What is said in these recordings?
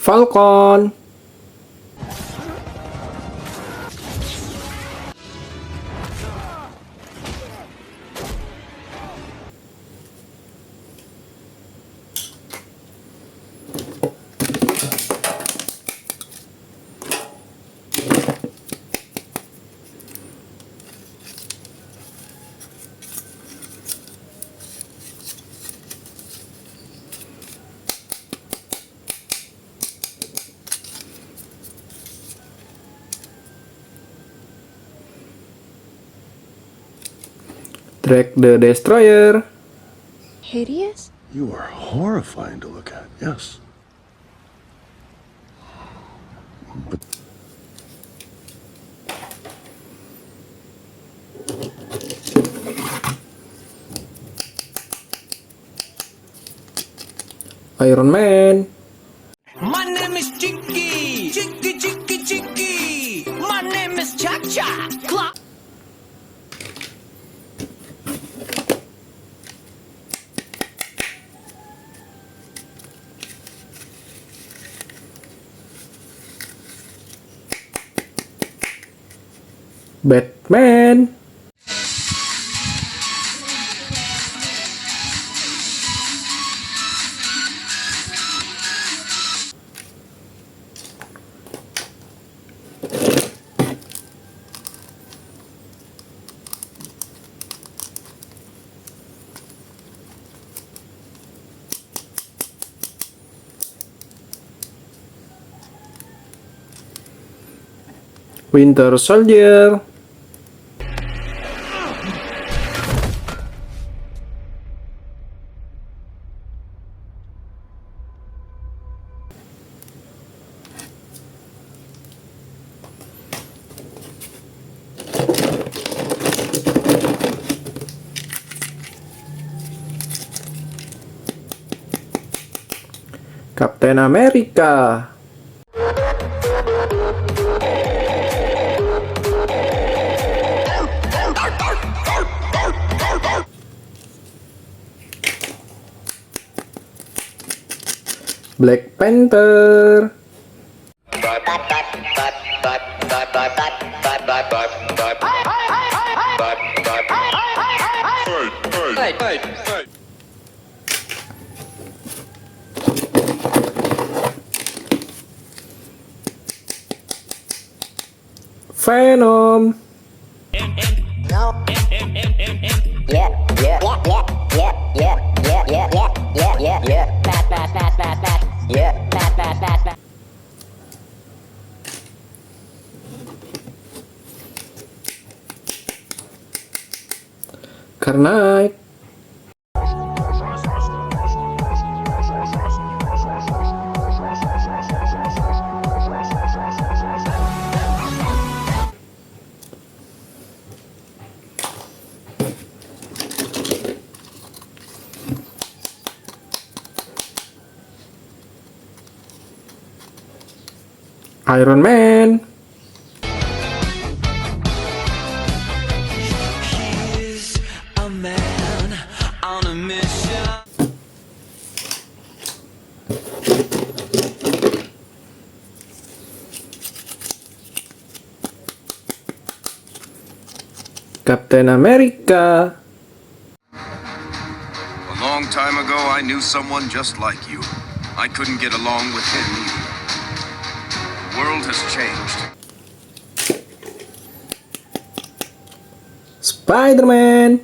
Falcon. Drake the Destroyer. Hideous? You are horrifying to look at, yes. But Iron Man. My name is Chicky, Chicky, Chicky, Chicky. My name is Cha Cha. Batman. Winter Soldier. Captain America. Black Panther. Venom. Karena Iron Man. He's a man on a mission. Captain America. A long time ago, I knew someone just like you. I couldn't get along with him either. The world has changed. Spider-Man.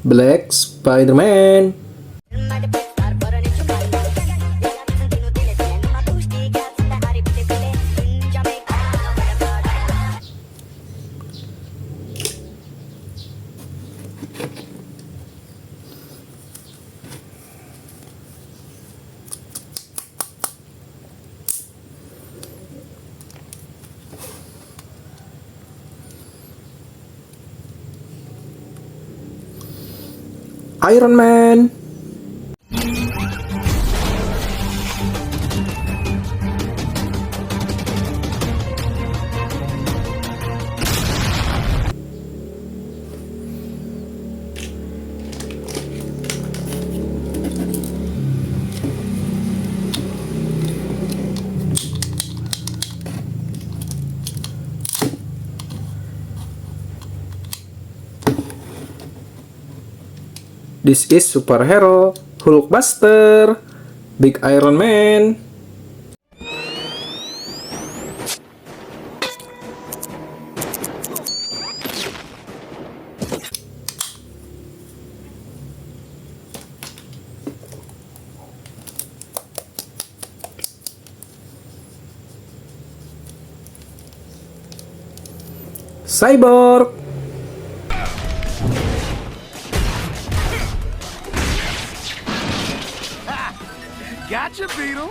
Black Spider-Man. Iron Man. This is superhero Hulkbuster, Big Iron Man. Cyborg. Gotcha, Beetle.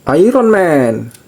Iron Man.